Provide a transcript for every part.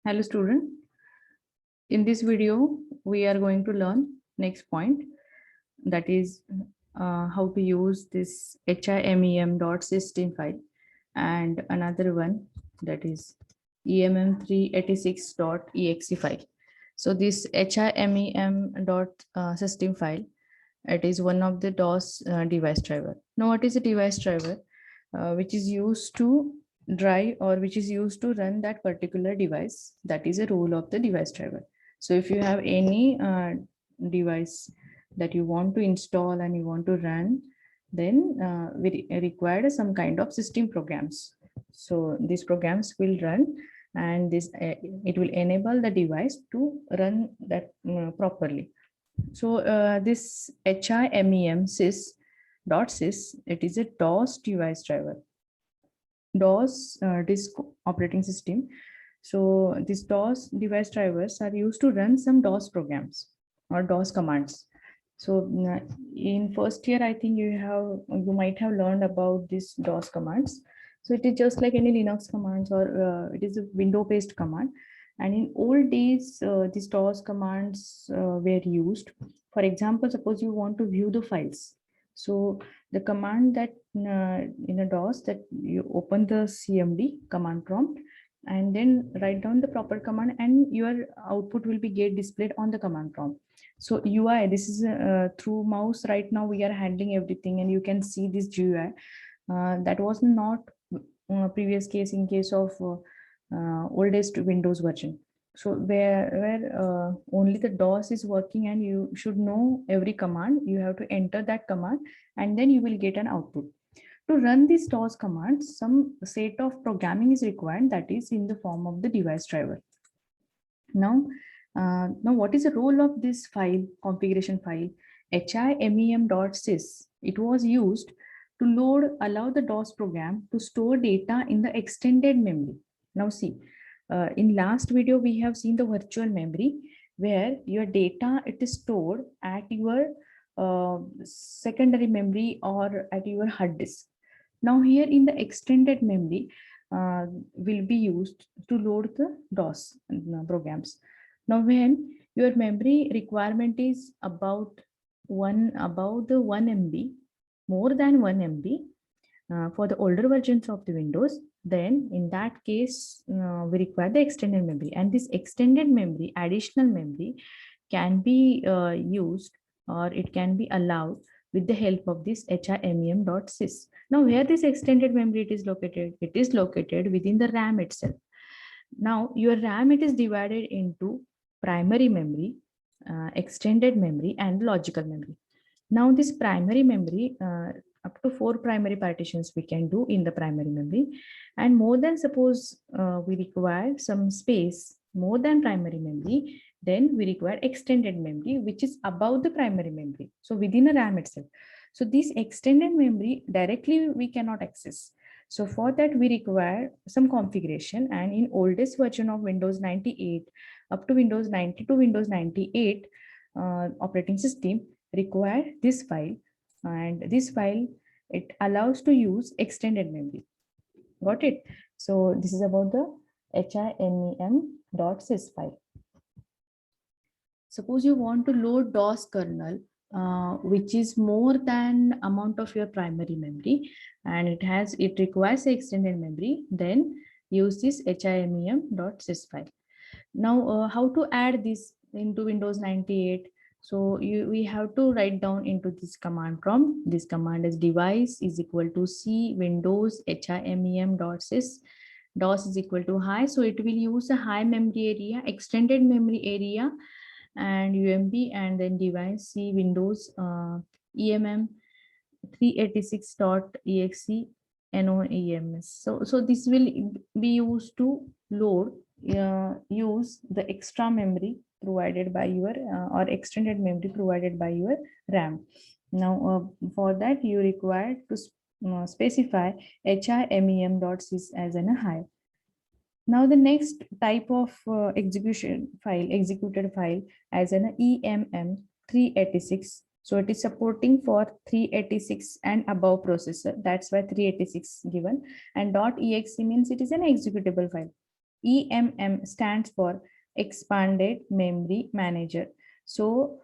Hello student, in this video we are going to learn next point, that is how to use this HIMEM.system file, and another one, that is EMM386.exe file. So this HIMEM.system file, it is one of the DOS device driver. Now what is a device driver? Which is used to drive or which is used to run that particular device. That is a role of the device driver. So if you have any device that you want to install and you want to run, then we require some kind of system programs. So these programs will run, and this it will enable the device to run that properly. So this HIMEM sys.sys, it is a DOS device driver. DOS disk operating system. So these DOS device drivers are used to run some DOS programs or DOS commands. So in first year, I think you might have learned about these DOS commands. So it is just like any Linux commands, or it is a window-based command. And in old days, these DOS commands were used. For example, suppose you want to view the files. So the command that in a DOS, that you open the CMD command prompt and then write down the proper command, and your output will be get displayed on the command prompt. So UI, this is through mouse. Right now we are handling everything, and you can see this GUI. That was not previous case in case of oldest Windows version. So where only the DOS is working, and you should know every command. You have to enter that command, and then you will get an output. To run these DOS commands, some set of programming is required, that is in the form of the device driver. Now what is the role of this file, configuration file, HIMEM.sys? It was used to allow the DOS program to store data in the extended memory. Now see, in last video, we have seen the virtual memory, where your data, it is stored at your secondary memory or at your hard disk. Now here in the extended memory will be used to load the DOS programs. Now when your memory requirement is about the 1 MB, more than 1 MB, for the older versions of the Windows, then in that case we require the extended memory, and this extended memory, additional memory, can be used, or it can be allowed with the help of this HIMEM.sys. Now where this extended memory it is located? It is located within the RAM itself. Now your RAM, it is divided into primary memory, extended memory, and logical memory. Now this primary memory, up to 4 primary partitions we can do in the primary memory, and more than, suppose we require some space more than primary memory, then we require extended memory, which is above the primary memory, so within a RAM itself. So this extended memory directly we cannot access. So for that we require some configuration, and in oldest version of Windows 98 up to Windows 90 to Windows 98 operating system require this file, and this file, it allows to use extended memory. Got it? So this is about the HIMEM.sys file. Suppose you want to load DOS kernel, which is more than amount of your primary memory, and it requires extended memory, then use this HIMEM.sys file. Now how to add this into Windows 98? So we have to write down into this command prompt. This command is device is equal to C Windows HIMEM.sys. DOS is equal to high, so it will use a high memory area, extended memory area, and UMB, and then device C Windows EMM 386.exe NOEMS. So this will be used to load use the extra memory provided by your or extended memory provided by your RAM. Now for that you require to specify HIMEM.sys as an high. Now the next type of executed file as an EMM 386. So it is supporting for 386 and above processor. That's why 386 given. And .exe means it is an executable file. EMM stands for Expanded Memory Manager. So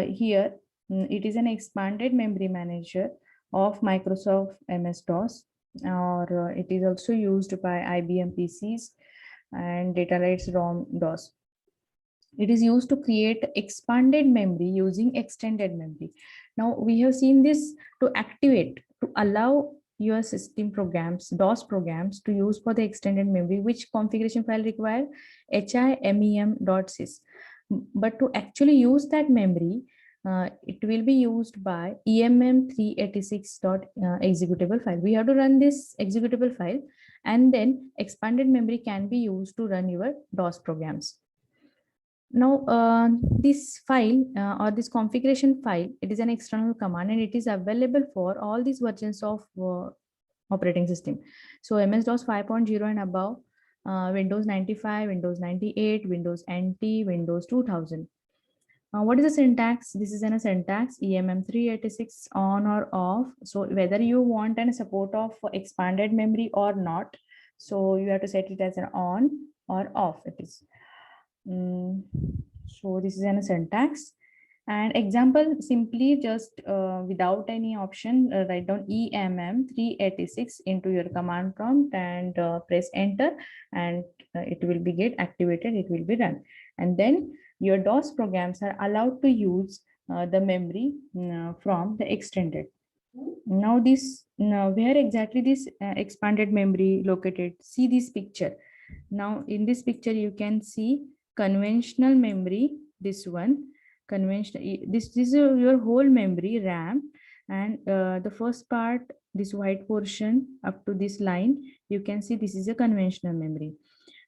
here it is an expanded memory manager of Microsoft MS-DOS, or it is also used by IBM PCs and Datalight's ROM DOS. It is used to create expanded memory using extended memory. Now we have seen this to activate, to allow your system programs, DOS programs to use for the extended memory, which configuration file require HIMEM.sys. But to actually use that memory, it will be used by EMM386.executable file. We have to run this executable file, and then expanded memory can be used to run your DOS programs. Now, this file or this configuration file, it is an external command and it is available for all these versions of operating system. So MS-DOS 5.0 and above, Windows 95, Windows 98, Windows NT, Windows 2000. What is the syntax? This is a syntax EMM386 on or off. So whether you want a support of expanded memory or not, so you have to set it as an on or off. It is. So this is a syntax, and example, simply just without any option, write down EMM386 into your command prompt and press enter, and it will be get activated, it will be run, and then your DOS programs are allowed to use the memory from the extended. Now where exactly this expanded memory located? See this picture. Now in this picture you can see conventional memory, this one, conventional, this is your whole memory RAM, and the first part, this white portion up to this line, you can see this is a conventional memory,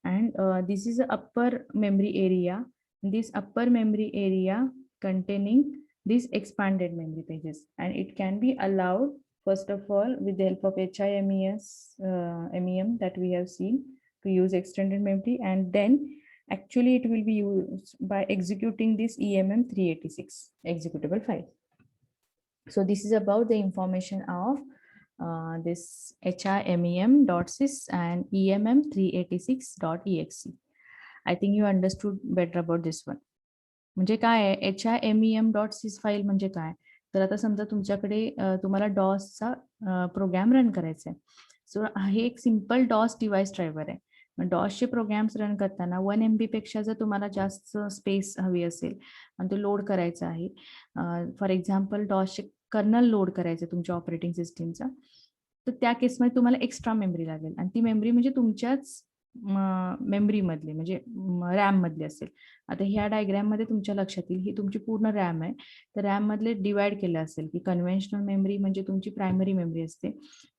and this is the upper memory area. This upper memory area containing these expanded memory pages, and it can be allowed, first of all, with the help of MEM that we have seen, to use extended memory, and then actually it will be used by executing this EMM386 executable file. So this is about the information of this HIMEM.sys and EMM386.exe. I think you understood better about this one. म्हणजे काय आहे HIMEM.sys file म्हणजे काय? तर आता समजा तुमच्याकडे तुम्हाला डॉसचा प्रोग्राम रन करायचा आहे. सो हे एक सिंपल डॉस डिव्हाइस ड्रायव्हर आहे. डॉसचे प्रोग्राम्स रन करताना 1 MB पेक्षा जर तुम्हाला जास्त स्पेस हवी असेल आणि तो लोड करायचा आहे, फॉर एक्झाम्पल डॉसचे कर्नल लोड करायचं तुमच्या ऑपरेटिंग सिस्टीमचा, तर त्या केसमध्ये तुम्हाला एक्स्ट्रा मेमरी लागेल, आणि ती मेमरी म्हणजे तुमच्याच मेमरी मधली, म्हणजे रॅम मधली असेल. आता ह्या डायग्राम मध्ये तुमच्या लक्षात येईल ही तुमची पूर्ण रॅम आहे. तर रॅम मधले डिवाइड केलं असेल की कन्व्हेन्शनल मेमरी म्हणजे तुमची प्रायमरी मेमरी असते.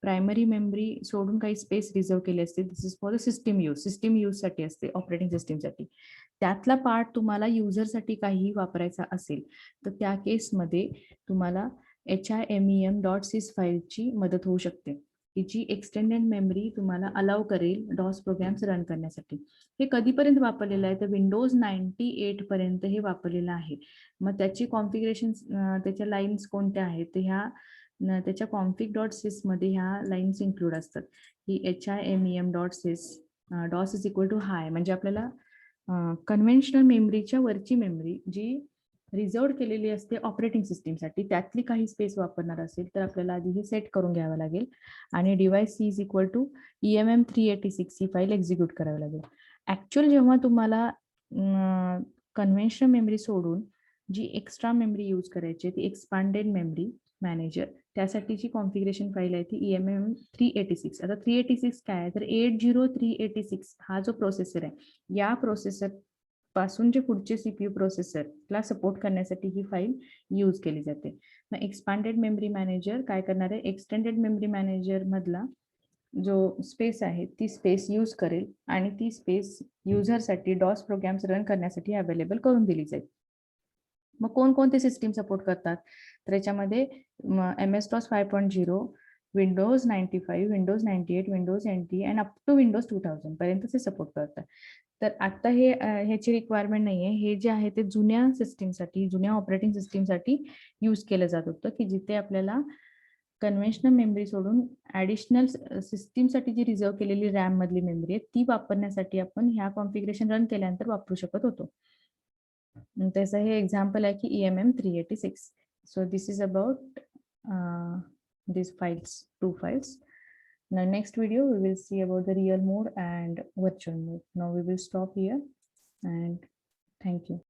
प्रायमरी मेमरी सोडून काही स्पेस रिझर्व केली असते. This is for the system use साठी असते, ऑपरेटिंग सिस्टीमसाठी. त्यातला पार्ट तुम्हाला युजरसाठी काही वापरायचा असेल तर त्या केसमध्ये तुम्हाला HIMEM.sys फाईलची मदत होऊ शकते, जी एक्सटेंडेड मेमरी तुम्हाला अलाउ करेल डॉस प्रोग्राम्स रन करण्यासाठी. हे कधीपर्यंत वापरलेलं आहे तर विंडोज 98 पर्यंत हे वापरलेलं आहे. मग त्याची कॉन्फिगरेशन, त्याच्या लाईन्स कोणत्या आहेत, ह्या त्याच्या config.sys मध्ये ह्या लाईन्स इन्क्लूड असतात. ही HIMEM.sys DOS is equal to high, म्हणजे आपल्याला कन्व्हेन्शनल मेमरीच्या वरची मेमरी जी रिझर्व केलेली असते ऑपरेटिंग सिस्टीमसाठी, त्यातली काही स्पेस वापरणार असेल तर आपल्याला आधी हे सेट करून घ्यावं लागेल, आणि device is equal to EMM386 ही फाईल एक्झिक्यूट करावी लागेल. ऍक्च्युअल जेव्हा तुम्हाला कन्व्हेन्शनल मेमरी सोडून जी एक्स्ट्रा मेमरी यूज करायची ती एक्सपांडेड मेमरी मॅनेजर, त्यासाठीची कॉन्फिगरेशन फाईल आहे ती EMM386. आता 386 काय आहे तर 80386 हा जो प्रोसेसर आहे, या प्रोसेसर पासून जे पुढचे CPU प्रोसेसरला सपोर्ट करण्यासाठी ही फाईल यूज केली जाते. मग एक्सपांडेड मेमरी मॅनेजर काय करणार आहे, एक्सटेंडेड मेमरी मॅनेजर मधला जो स्पेस आहे ती स्पेस यूज करेल, आणि ती स्पेस युजरसाठी डॉस प्रोग्राम्स रन करण्यासाठी अवेलेबल करून दिली जाईल. मग कोणकोणते सिस्टीम सपोर्ट करतात तर याच्यामध्ये MS-DOS 5.0, Windows 95, Windows 98, Windows NT and up to Windows 2000 पर्यंत ते सपोर्ट करतात. तर आता हे ह्याची रिक्वायरमेंट नाहीये. हे जे आहे ते जुन्या सिस्टीमसाठी, जुन्या ऑपरेटिंग सिस्टीमसाठी यूज केलं जात होतं, की जिथे आपल्याला कन्व्हेन्शनल मेमरी सोडून ऍडिशनल सिस्टीमसाठी जी रिझर्व केलेली रॅम मधली मेमरी आहे ती वापरण्यासाठी आपण ह्या कॉन्फिगरेशन रन केल्यानंतर वापरू शकत होतो. त्याचं हे एक्झाम्पल आहे की EMM386. So this is about these files, 2 files. Now next video we will see about the real mode and virtual mode. Now we will stop here and thank you.